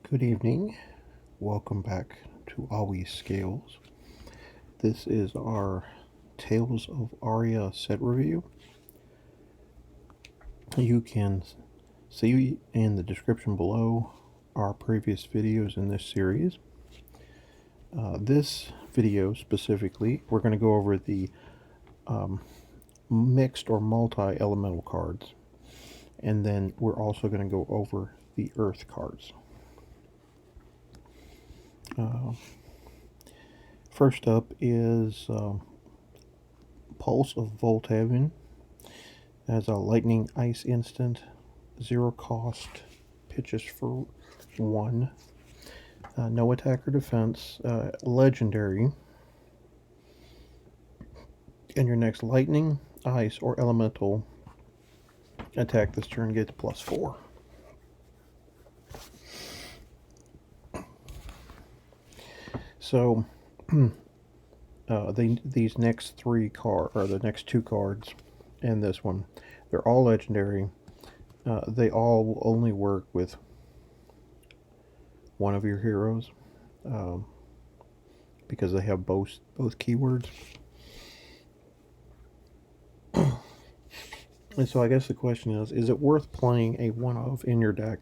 Good evening. Welcome back to Always Scales. This is our Tales of Aria set review. You can see in the description below our previous videos in this series. This video specifically, we're going to go over the mixed or multi-elemental cards, and then we're also going to go over the earth cards. First up is Pulse of Volthaven. As a lightning ice instant, 0 cost, pitches for 1. No attack or defense, legendary. And your next lightning, ice, or elemental attack this turn gets +4. So these next the next 2 cards and this one, they're all legendary. They all will only work with one of your heroes because they have both keywords. And so I guess the question is it worth playing a one-of in your deck?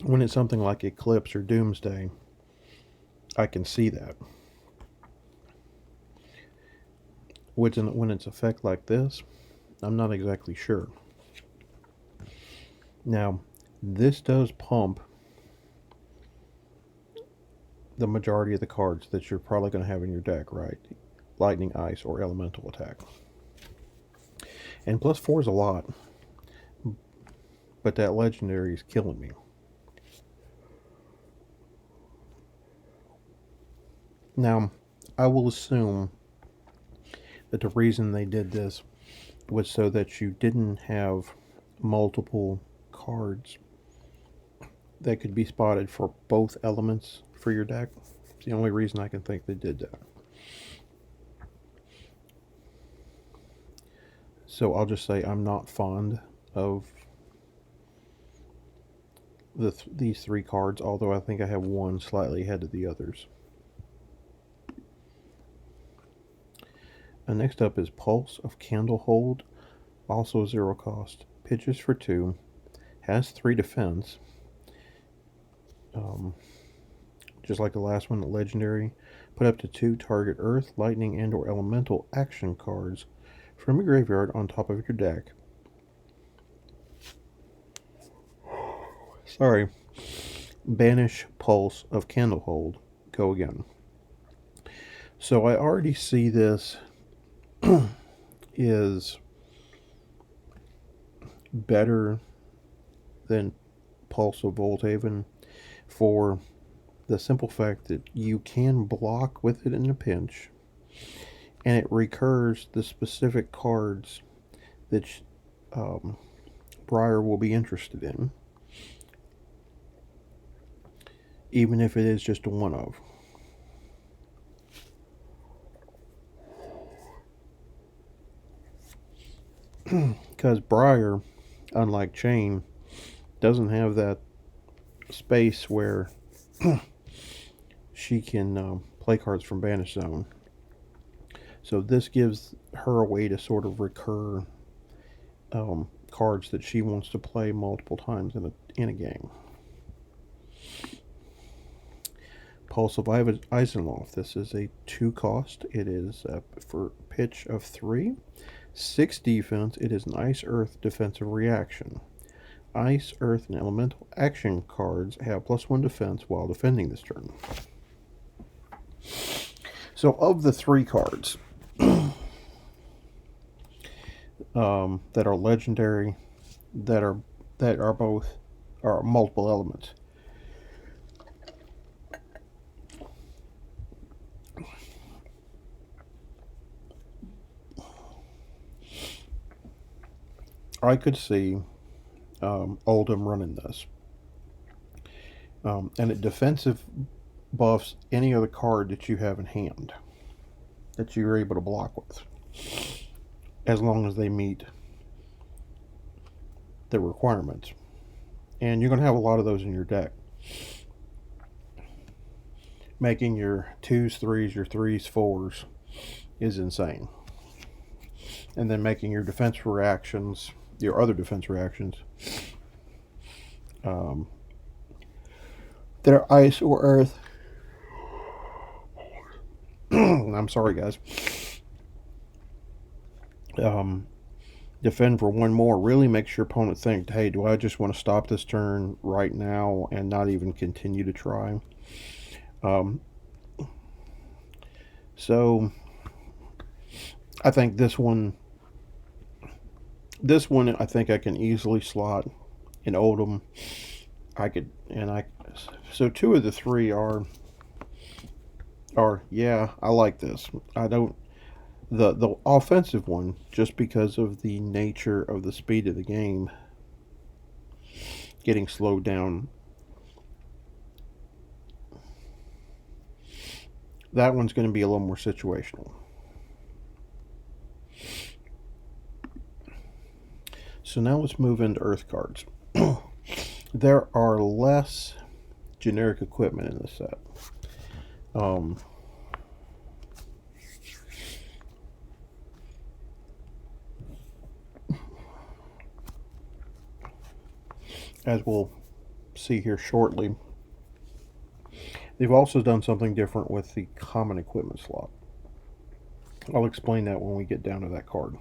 When it's something like Eclipse or Doomsday, I can see that. When it's effect like this, I'm not exactly sure. Now, this does pump the majority of the cards that you're probably going to have in your deck, right? Lightning, ice, or elemental attack. And +4 is a lot, but that legendary is killing me. Now, I will assume that the reason they did this was so that you didn't have multiple cards that could be spotted for both elements for your deck. It's the only reason I can think they did that. So I'll just say I'm not fond of these 3 cards, although I think I have one slightly ahead of the others. Next up is Pulse of Candlehold, also 0 cost, pitches for 2, has 3 defense. Just like the last one, the legendary, put up to 2 target earth, lightning, and or elemental action cards from your graveyard on top of your deck. Sorry. Banish Pulse of Candlehold. Go again. So I already see this is better than Pulse of Volthaven for the simple fact that you can block with it in a pinch, and it recurs the specific cards that Briar will be interested in, even if it is just a one-of. Because Briar, unlike Chain, doesn't have that space where she can play cards from Banish Zone. So this gives her a way to sort of recur cards that she wants to play multiple times in a game. Pulse of Eisenloft. This is a 2 cost. It is for pitch of 3. 6 defense. It is an Ice Earth defensive reaction. Ice, Earth, and Elemental action cards have +1 defense while defending this turn. So of the 3 cards that are legendary, that are multiple elements, I could see Oldhim running this. And it defensive buffs any other card that you have in hand that you're able to block with, as long as they meet the requirements. And you're going to have a lot of those in your deck. Making your 2s, 3s, your 3s, 4s is insane. And then making your defense reactions, your other defense reactions, um, that are ice or earth. I'm sorry, guys. Defend for one more really makes your opponent think, hey, do I just want to stop this turn right now and not even continue to try? So I think this one I think I can easily slot in Oldham. So two of the three are yeah, I like this. I don't the offensive one, just because of the nature of the speed of the game getting slowed down. That one's going to be a little more situational. So now let's move into Earth cards. There are less generic equipment in this set. As we'll see here shortly, they've also done something different with the common equipment slot. I'll explain that when we get down to that card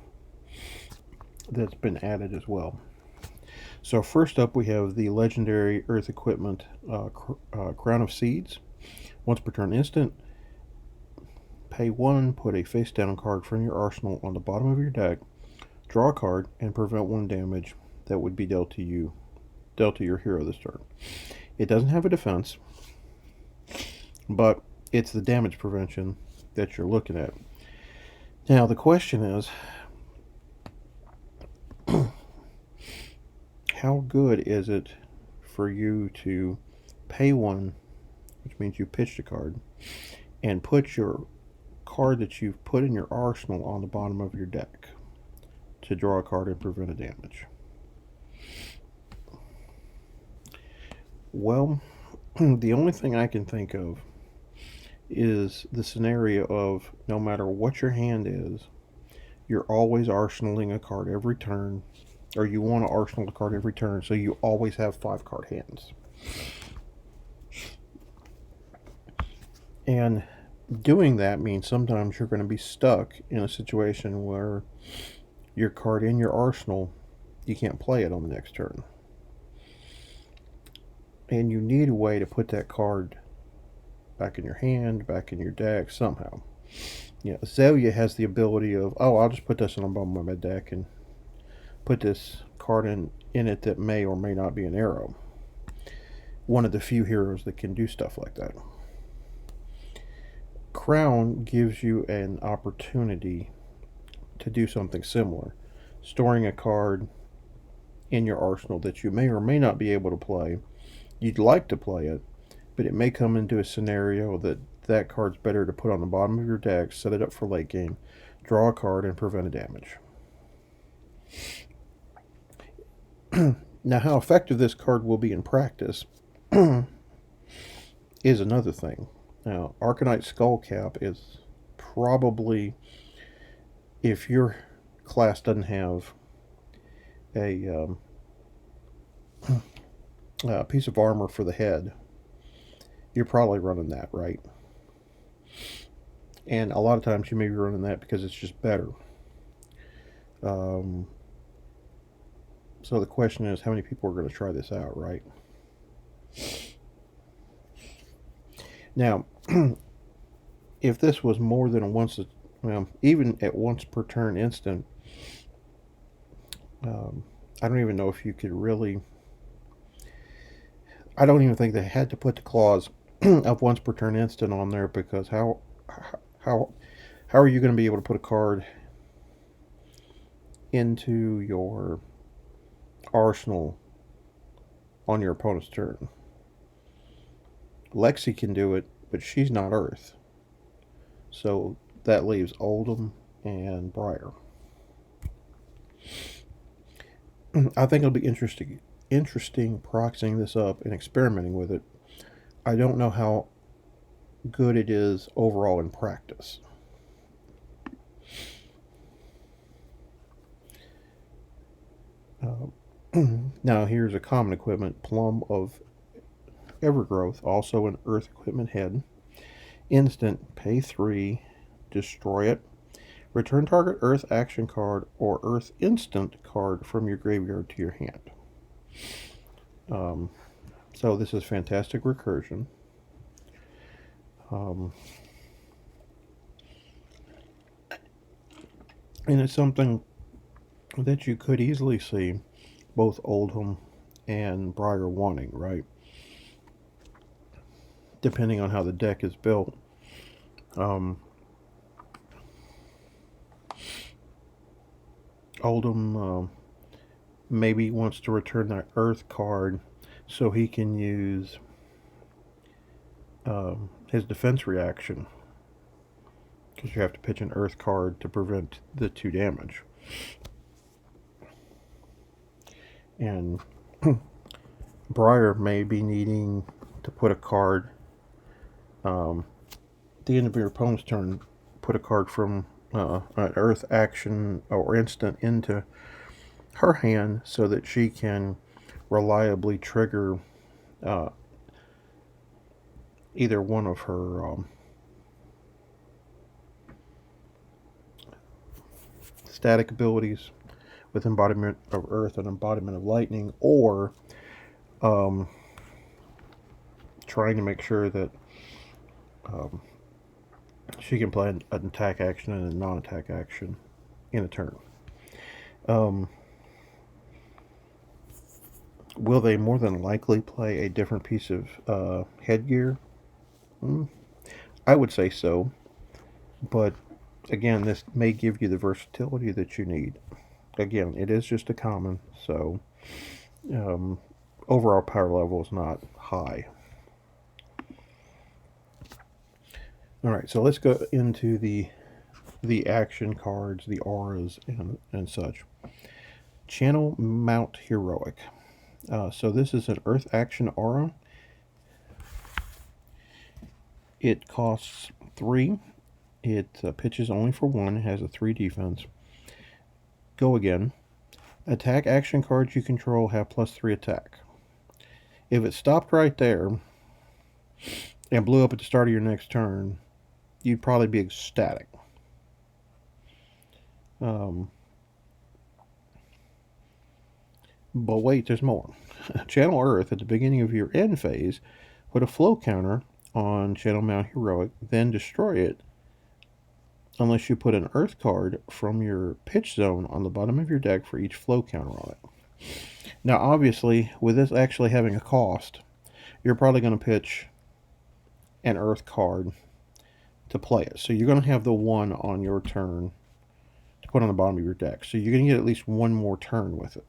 that's been added as well. So first up, we have the legendary Earth equipment, Crown of Seeds. Once per turn instant, pay 1, put a face down card from your arsenal on the bottom of your deck, draw a card, and prevent 1 damage that would be dealt to your hero this turn. It doesn't have a defense, but it's the damage prevention that you're looking at. Now the question is, how good is it for you to pay 1, which means you pitched a card, and put your card that you've put in your arsenal on the bottom of your deck to draw a card and prevent a damage? Well, the only thing I can think of is the scenario of no matter what your hand is, you're always arsenaling a card every turn, or you want to arsenal a card every turn, so you always have 5 card hands. And doing that means sometimes you're going to be stuck in a situation where your card in your arsenal, you can't play it on the next turn. And you need a way to put that card back in your hand, back in your deck somehow. Azalea has the ability of, I'll just put this on the bottom of my deck and put this card in it that may or may not be an arrow. One of the few heroes that can do stuff like that. Crown gives you an opportunity to do something similar, storing a card in your arsenal that you may or may not be able to play. You'd like to play it, but it may come into a scenario that card's better to put on the bottom of your deck, set it up for late game, draw a card, and prevent a damage. Now, how effective this card will be in practice is another thing. Now, Arcanite Skullcap is probably, if your class doesn't have a piece of armor for the head, you're probably running that, right? And a lot of times you may be running that because it's just better. So the question is, how many people are going to try this out, right? Now, if this was more than even at once per turn instant, I don't even know if you could really. I don't even think they had to put the clause of once per turn instant on there, because how are you going to be able to put a card into your arsenal on your opponent's turn? Lexi can do it, but she's not Earth. So that leaves Oldham and Briar. I think it'll be interesting proxying this up and experimenting with it. I don't know how good it is overall in practice. Now here's a common equipment, Plum of Evergrowth, also an Earth equipment head. Instant, pay 3, destroy it. Return target Earth action card or Earth instant card from your graveyard to your hand. So this is fantastic recursion. And it's something that you could easily see both Oldham and Briar wanting, right? Depending on how the deck is built. Oldham maybe wants to return that Earth card so he can use his defense reaction, because you have to pitch an Earth card to prevent the 2 damage. And Briar may be needing to put a card the end of your opponent's turn, put a card from an Earth action or instant into her hand so that she can reliably trigger either one of her static abilities with Embodiment of Earth and Embodiment of Lightning, or trying to make sure that she can play an attack action and a non-attack action in a turn. Will they more than likely play a different piece of headgear? I would say so, but again, this may give you the versatility that you need. Again, it is just a common, so overall power level is not high. Alright, so let's go into the action cards, the auras, and such. Channel Mount Heroic. So this is an Earth action aura. It costs 3. It pitches only for 1. It has a 3 defense. Go again. Attack action cards you control have +3 attack. If it stopped right there and blew up at the start of your next turn, you'd probably be ecstatic. But wait, there's more. Channel Earth at the beginning of your end phase, put a flow counter on Channel Mount Heroic, then destroy it unless you put an Earth card from your pitch zone on the bottom of your deck for each flow counter on it. Now, obviously, with this actually having a cost, you're probably going to pitch an Earth card to play it. So you're going to have the 1 on your turn to put on the bottom of your deck. So you're going to get at least 1 more turn with it.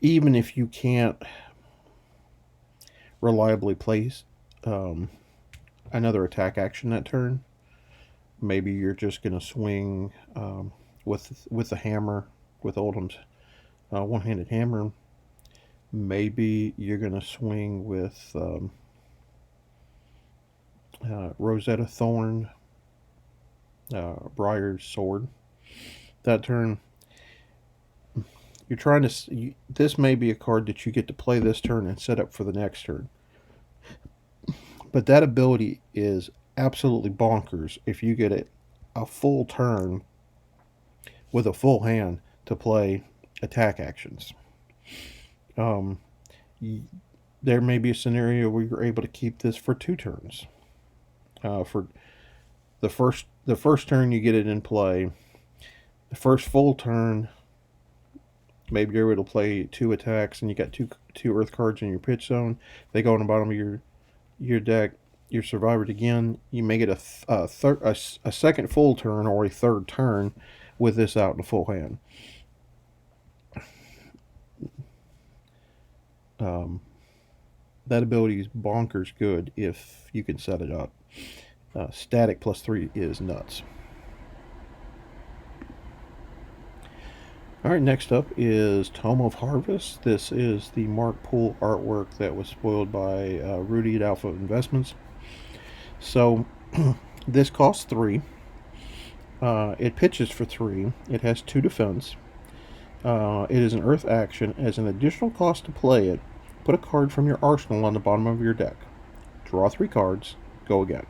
Even if you can't reliably place another attack action that turn, maybe you're just going to swing with the hammer, with Oldham's one-handed hammer. Maybe you're going to swing with Rosetta Thorn, Briar's sword. That turn, you're trying to. This may be a card that you get to play this turn and set up for the next turn. But that ability is absolutely bonkers if you get a full turn with a full hand to play attack actions. There may be a scenario where you're able to keep this for 2 turns. For the first turn you get it in play. The first full turn, maybe you're able to play 2 attacks and you got two Earth cards in your pitch zone. They go on the bottom of your deck. You're survived again. You may get a second full turn or a third turn with this out in full hand. That ability is bonkers good if you can set it up. Static +3 is nuts. Alright, next up is Tome of Harvest. This is the Mark Poole artwork that was spoiled by Rudy at Alpha Investments. So, this costs 3. It pitches for 3. It has 2 defense. It is an Earth action. As an additional cost to play it, put a card from your arsenal on the bottom of your deck. Draw 3 cards. Go again.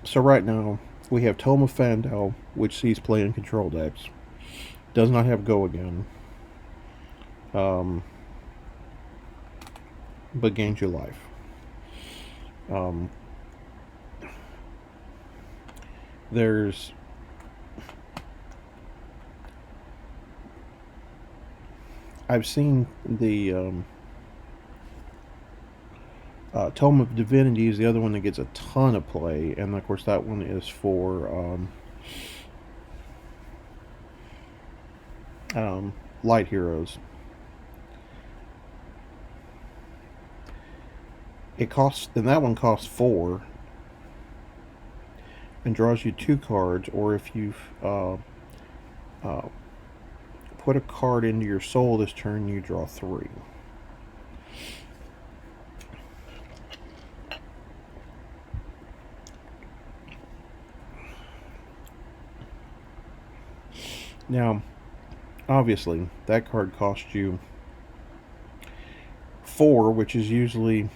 So right now, we have Tome of Fandel, which sees play in control decks. Does not have Go Again. But gains you life. There's I've seen the Tome of Divinity is the other one that gets a ton of play, and of course that one is for light heroes. It costs, and that one costs 4, and draws you 2 cards. Or if you've put a card into your soul this turn, you draw 3. Now, obviously, that card costs you 4, which is usually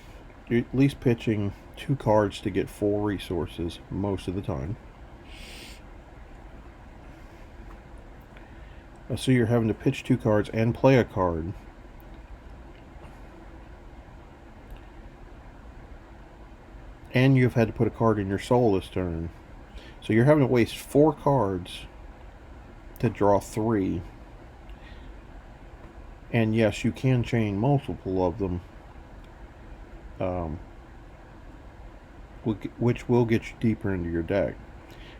you're at least pitching 2 cards to get 4 resources most of the time. So you're having to pitch 2 cards and play a card. And you've had to put a card in your soul this turn. So you're having to waste 4 cards to draw 3. And yes, you can chain multiple of them, which will get you deeper into your deck.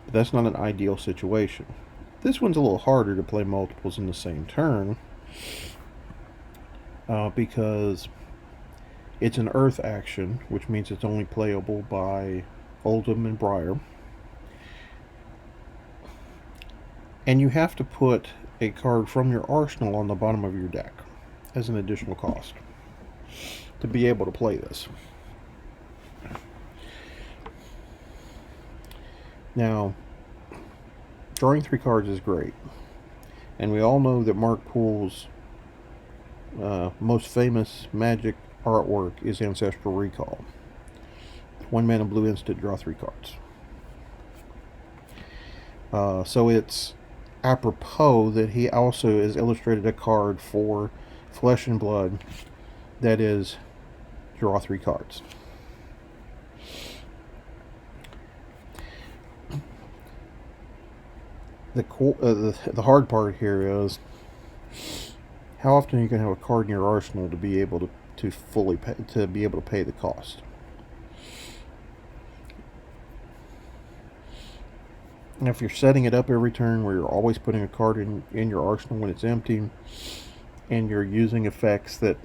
But that's not an ideal situation. This one's a little harder to play multiples in the same turn, because it's an Earth action, which means it's only playable by Oldham and Briar. And you have to put a card from your arsenal on the bottom of your deck as an additional cost to be able to play this. Now, drawing 3 cards is great, and we all know that Mark Poole's most famous Magic artwork is Ancestral Recall. 1 mana blue instant, draw 3 cards. So it's apropos that he also has illustrated a card for Flesh and Blood that is draw 3 cards. The hard part here is how often you can have a card in your arsenal to be able to fully pay, to be able to pay the cost. And if you're setting it up every turn where you're always putting a card in your arsenal when it's empty, and you're using effects that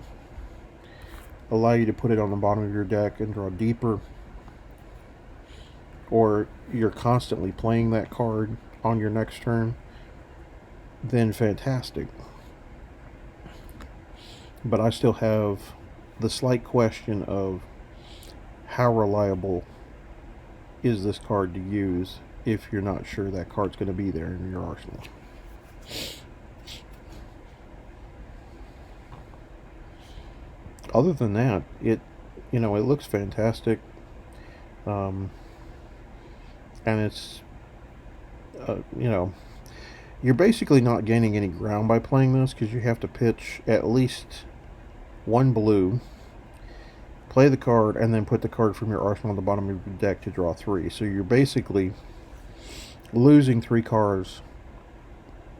allow you to put it on the bottom of your deck and draw deeper, or you're constantly playing that card on your next turn, then fantastic. But I still have the slight question of how reliable is this card to use if you're not sure that card's going to be there in your arsenal. Other than that, it looks fantastic, and it's you're basically not gaining any ground by playing this, because you have to pitch at least 1 blue, play the card, and then put the card from your arsenal on the bottom of your deck to draw 3. So you're basically losing 3 cards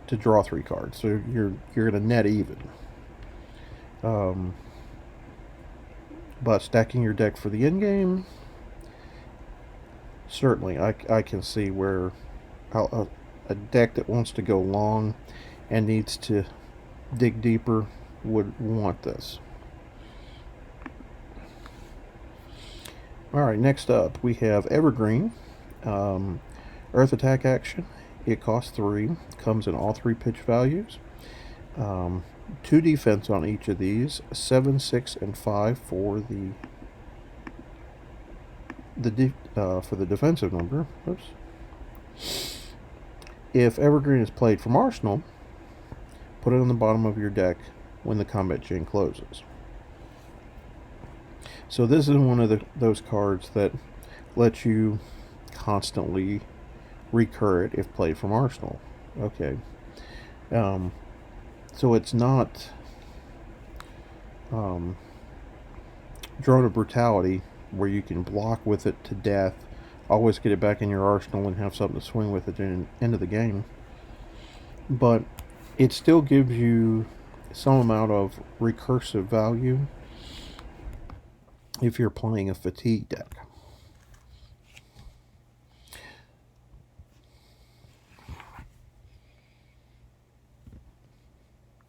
to draw 3 cards. So you're going to net even. But stacking your deck for the end game, certainly I can see where a deck that wants to go long and needs to dig deeper would want this. Alright, next up we have Evergreen. Earth attack action. It costs 3. Comes in all 3 pitch values. 2 defense on each of these. 7, 6, and 5 for for the defensive number. Oops. If Evergreen is played from Arsenal, put it on the bottom of your deck when the combat chain closes. So this is one of those cards that lets you constantly recur it if played from Arsenal. Okay. So it's not Drone of Brutality, where you can block with it to death, always get it back in your arsenal, and have something to swing with at the end of the game. But it still gives you some amount of recursive value if you're playing a fatigue deck.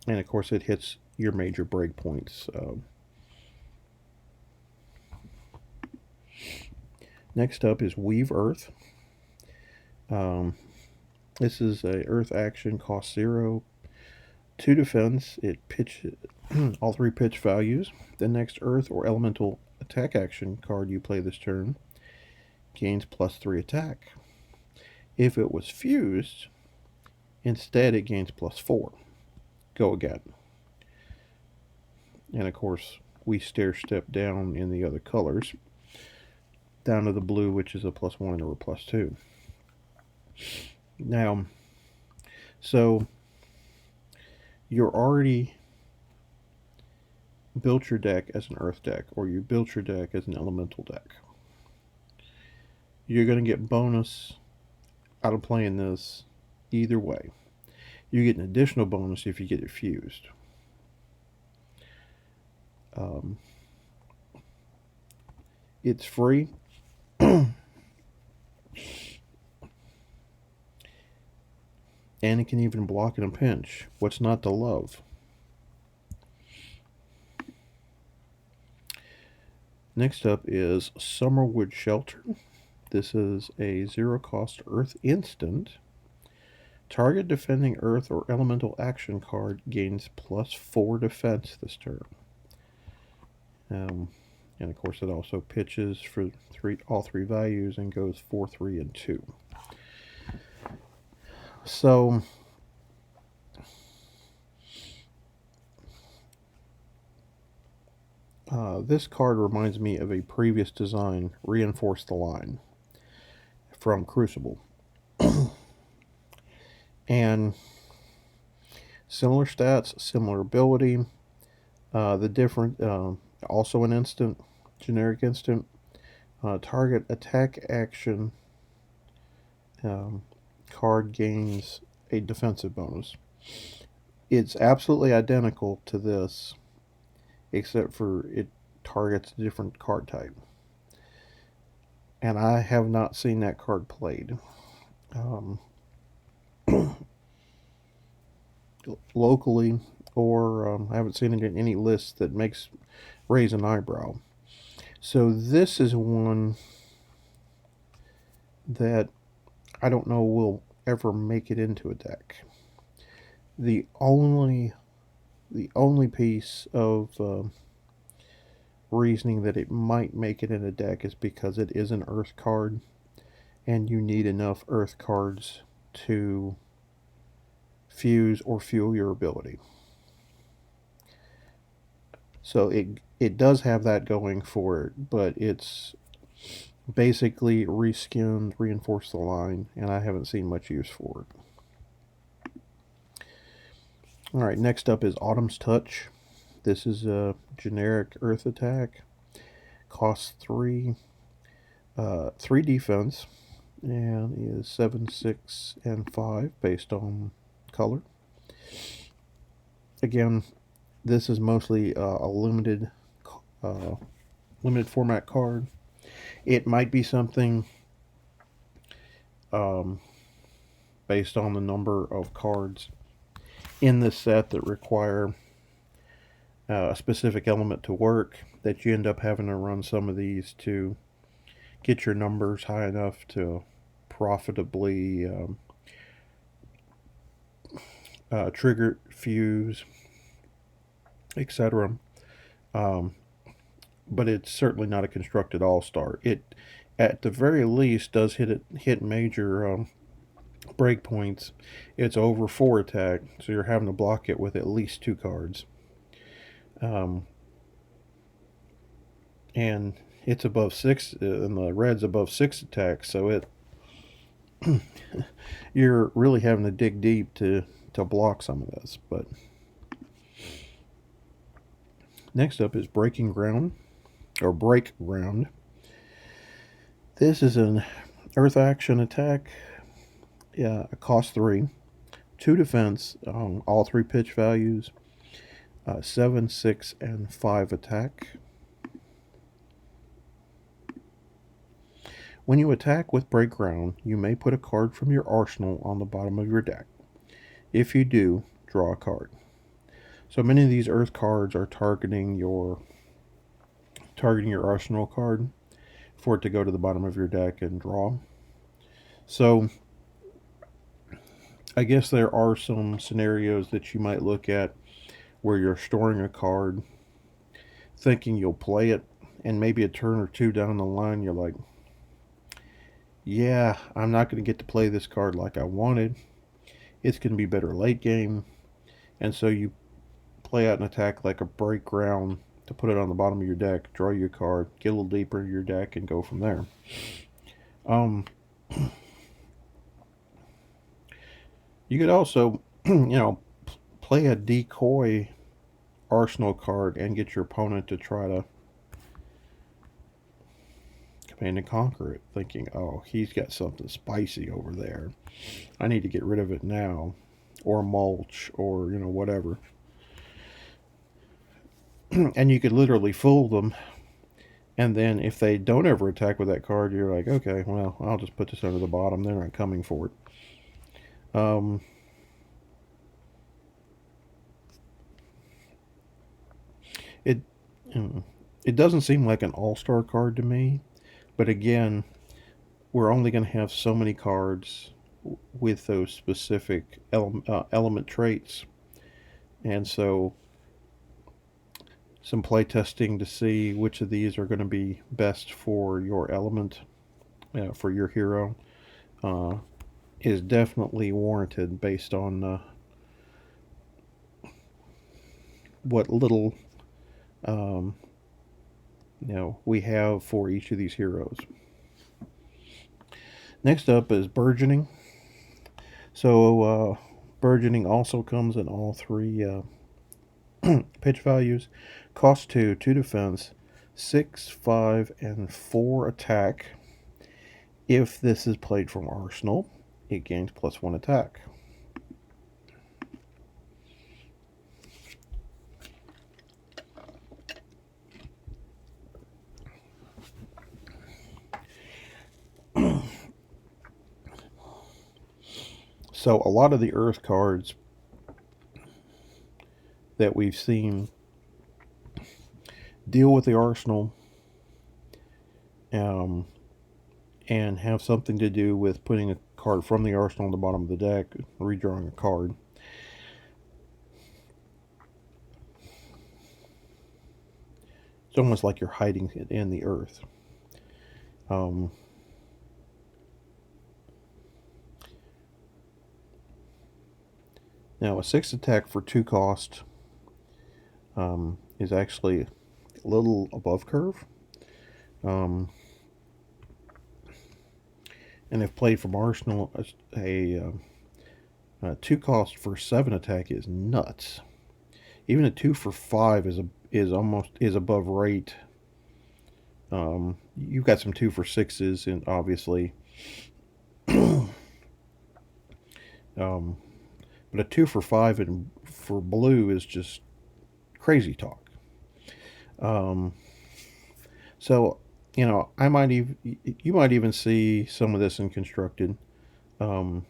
And of course, it hits your major breakpoints. Next up is Weave Earth. This is a Earth action, cost 0. 2 defense. It pitches all 3 pitch values. The next Earth or Elemental attack action card you play this turn gains +3 attack. If it was fused, instead it gains +4. Go again. And of course, we stair step down in the other colors, down to the blue, which is a +1 or a +2. Now, so you're already built your deck as an Earth deck, or you built your deck as an Elemental deck. You're going to get bonus out of playing this either way. You get an additional bonus if you get it fused. It's free. And it can even block in a pinch. What's not to love? Next up is Summerwood Shelter. This is a 0-cost Earth instant. Target defending Earth or Elemental action card gains +4 defense this turn. And of course, it also pitches for all 3 values and goes 4, 3, and 2. So this card reminds me of a previous design, Reinforce the Line, from Crucible. And similar stats, similar ability. The different, also an instant, generic instant. Target attack action card gains a defensive bonus. It's absolutely identical to this, except for it targets a different card type. And I have not seen that card played. Locally, or I haven't seen it in any list that makes raise an eyebrow. So this is one that I don't know will ever make it into a deck. The only piece of reasoning that it might make it in a deck is because it is an Earth card, and you need enough Earth cards to fuse or fuel your ability. So it does have that going for it, but it's basically reskinned, Reinforce the Line, and I haven't seen much use for it. Alright, next up is Autumn's Touch. This is a generic Earth attack. Costs 3. 3 defense, and is 7, 6, and 5 based on color. Again, this is mostly a limited format card. It might be something based on the number of cards in this set that require a specific element to work, that you end up having to run some of these to get your numbers high enough to profitably trigger, fuse, etc. Um, but it's certainly not a constructed all-star. It, at the very least, does hit major breakpoints. It's over 4 attack, so you're having to block it with at least 2 cards. Um, and it's above 6, and the red's above 6 attack, so it you're really having to dig deep to block some of this. But next up is Breaking Ground, or Break Ground. This is an Earth action attack. Yeah, cost 3, 2 defense, all 3 pitch values, 7, 6, and 5 attack. When you attack with Break Ground, you may put a card from your arsenal on the bottom of your deck. If you do, draw a card. So many of these Earth cards are targeting your arsenal card for it to go to the bottom of your deck and draw. So I guess there are some scenarios that you might look at where you're storing a card, thinking you'll play it, and maybe a turn or two down the line, you're like, yeah, I'm not going to get to play this card like I wanted. It's going to be better late game. And so you play out an attack like a Break Ground to put it on the bottom of your deck, draw your card, get a little deeper in your deck, and go from there. You could also, play a decoy arsenal card and get your opponent to try to Command and Conquer it, thinking, oh, he's got something spicy over there. I need to get rid of it now. Or mulch, or, whatever. And you could literally fool them. And then if they don't ever attack with that card, you're like, okay, well, I'll just put this under the bottom. They're not coming for it. It it doesn't seem like an all-star card to me, but again, we're only going to have so many cards with those specific element traits, and so some play testing to see which of these are going to be best for your element, for your hero, is definitely warranted based on what little we have for each of these heroes. Next up is Burgeoning. So Burgeoning also comes in all 3 pitch values. Cost 2, 2 defense, 6, 5, and 4 attack. If this is played from Arsenal, it gains +1 attack. So a lot of the Earth cards that we've seen deal with the arsenal and have something to do with putting a card from the arsenal on the bottom of the deck, redrawing a card. It's almost like you're hiding it in the Earth. Now, a 6 attack for 2 cost is actually a little above curve. And if played from Arsenal, a 2 cost for 7 attack is nuts. Even a 2 for 5 is above rate. You've got some 2 for 6s, and obviously. But a 2 for 5 and for blue is just crazy talk. So you might even see some of this in constructed. Again,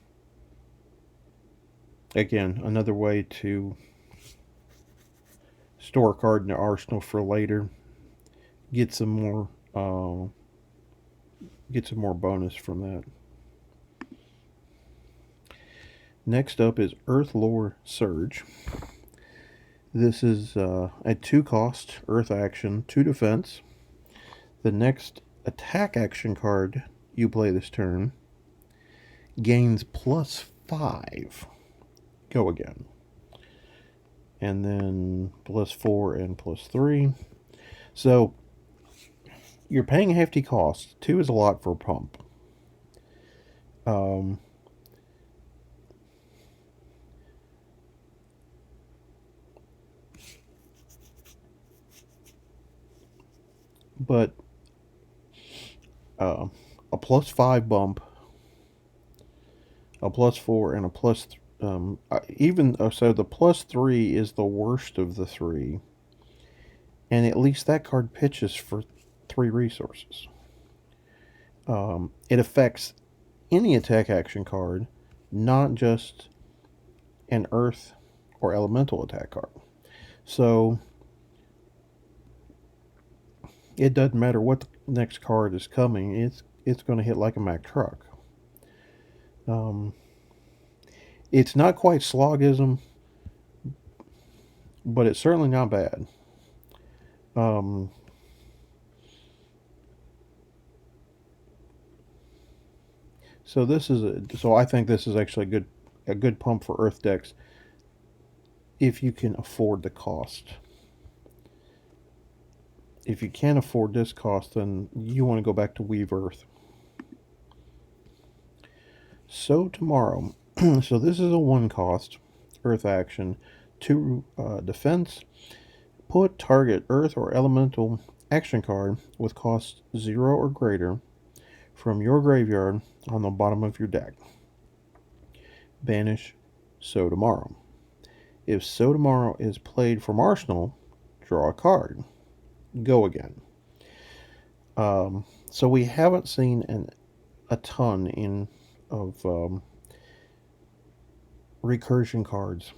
another way to store a card in the arsenal for later. Get some more bonus from that. Next up is Earth Lore Surge. This is a 2 cost Earth action, 2 defense. The next attack action card you play this turn gains +5. Go again. And then +4 and +3. So you're paying a hefty cost. 2 is a lot for a pump. But a +5 bump, a +4, and a plus. So the +3 is the worst of the 3, and at least that card pitches for 3 resources. It affects any attack action card, not just an Earth or Elemental attack card. So it doesn't matter what the next card is coming; it's going to hit like a Mack truck. It's not quite Slogism, but it's certainly not bad. So I think this is actually a good pump for Earth decks if you can afford the cost. If you can't afford this cost, then you want to go back to Weave Earth. So tomorrow, so this is a 1 cost Earth action, 2 defense. Put target Earth or Elemental action card with cost 0 or greater from your graveyard on the bottom of your deck. Banish So Tomorrow. If So Tomorrow is played from Arsenal, draw a card. Go again. So we haven't seen a ton of recursion cards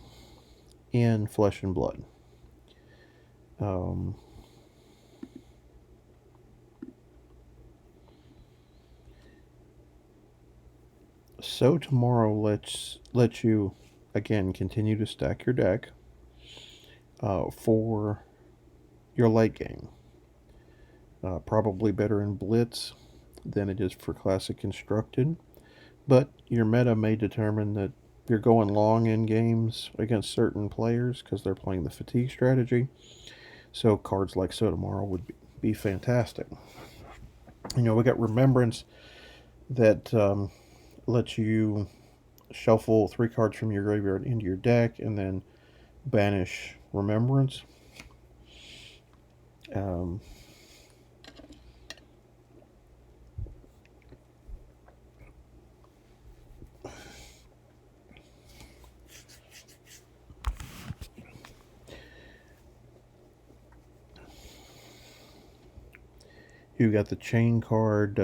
in Flesh and Blood. So Tomorrow lets you again continue to stack your deck for your late game. Probably better in Blitz than it is for Classic Constructed, but your meta may determine that you're going long in games against certain players because they're playing the fatigue strategy. So cards like So Tomorrow would be fantastic. We got Remembrance that lets you shuffle 3 cards from your graveyard into your deck and then banish Remembrance. You got the Chain card.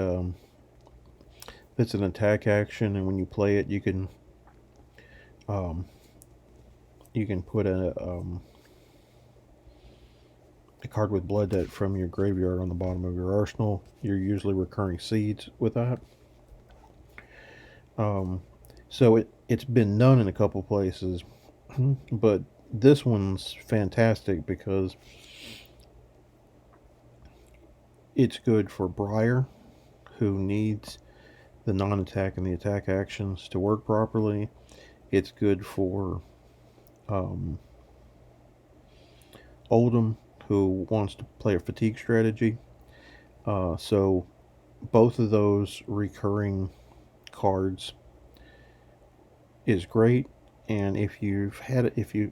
It's an attack action, and when you play it, you can put a card with Blood Debt from your graveyard on the bottom of your arsenal. You're usually recurring seeds with that. So it's been done in a couple places, but this one's fantastic because it's good for Briar, who needs the non-attack and the attack actions to work properly. It's good for Oldham, who wants to play a fatigue strategy. So both of those recurring cards is great, and if you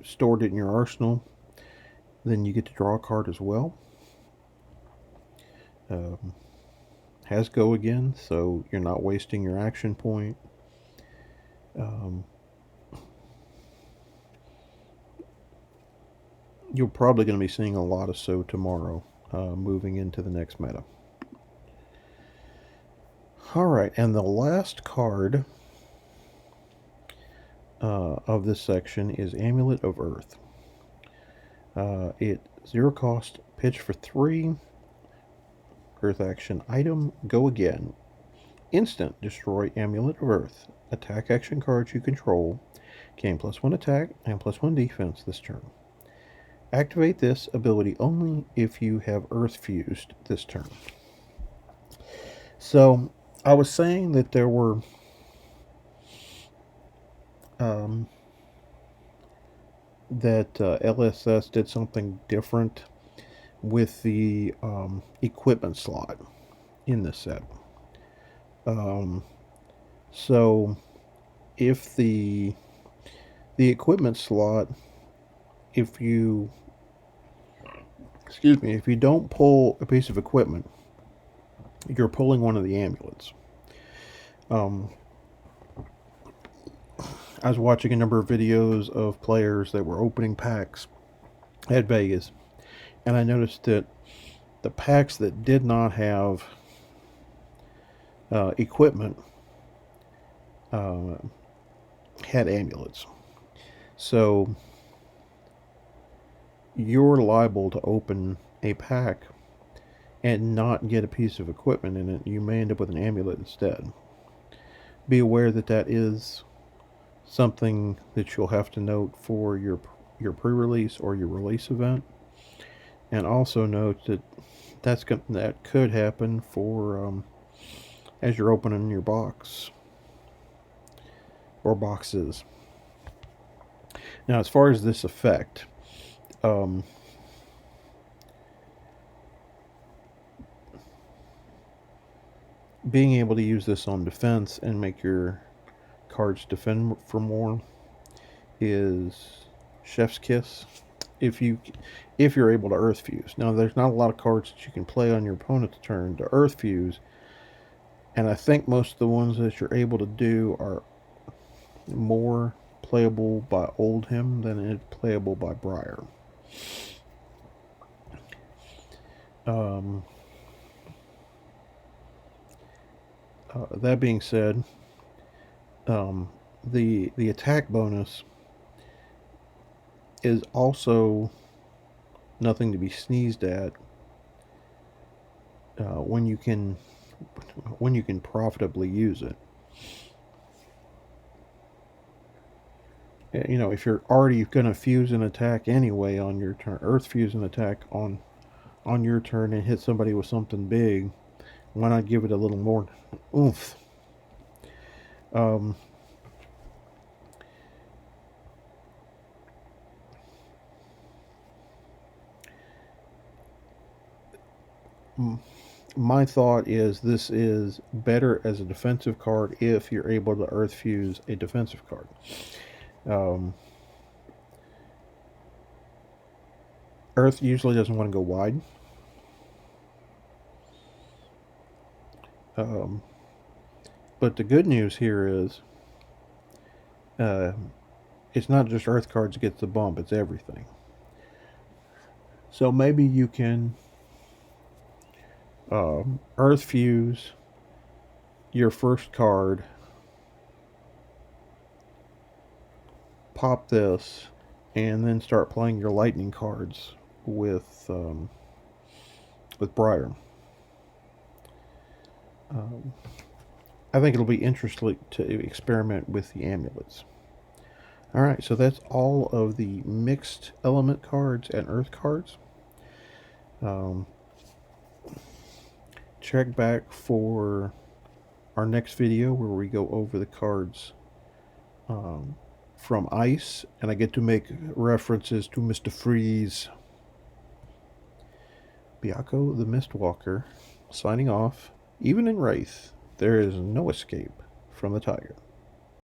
stored it in your arsenal, then you get to draw a card as well. Has Go again, so you're not wasting your action point. You're probably going to be seeing a lot of So Tomorrow moving into the next meta. Alright, and the last card of this section is Amulet of Earth. It 0 cost, pitch for 3, Earth action item, go again. Instant, destroy Amulet of Earth. Attack action cards you control Gain +1 attack and +1 defense this turn. Activate this ability only if you have Earth fused this turn. So, I was saying that there were that LSS did something different with the equipment slot in this set. So if the equipment slot, if you don't pull a piece of equipment, you're pulling one of the amulets. I was watching a number of videos of players that were opening packs at Vegas, and I noticed that the packs that did not have equipment had amulets. So you're liable to open a pack and not get a piece of equipment in it. You may end up with an amulet instead. Be aware that that is something that you'll have to note for your pre-release or your release event, and also note that that could happen for as you're opening your box or boxes. Now, as far as this effect, being able to use this on defense and make your cards defend for more is chef's kiss. If you're able to Earth Fuse. Now, there's not a lot of cards that you can play on your opponent's turn to Earth Fuse, and I think most of the ones that you're able to do are more playable by Oldhim than it is playable by Briar. That being said, the attack bonus is also nothing to be sneezed at when you can profitably use it. You know, if you're already going to fuse an attack anyway on your turn, Earth fuse an attack on your turn and hit somebody with something big, why not give it a little more oomph? My thought is this is better as a defensive card if you're able to Earth Fuse a defensive card. Earth usually doesn't want to go wide. But the good news here is it's not just Earth cards that get the bump, it's everything. So maybe you can Earth Fuse your first card, pop this, and then start playing your lightning cards with Briar. I think it'll be interesting to experiment with the amulets. Alright, so that's all of the mixed element cards and earth cards. Check back for our next video where we go over the cards from Ice, and I get to make references to Mr. Freeze. Byakko the Mistwalker signing off. Even in Wraith, there is no escape from the tiger.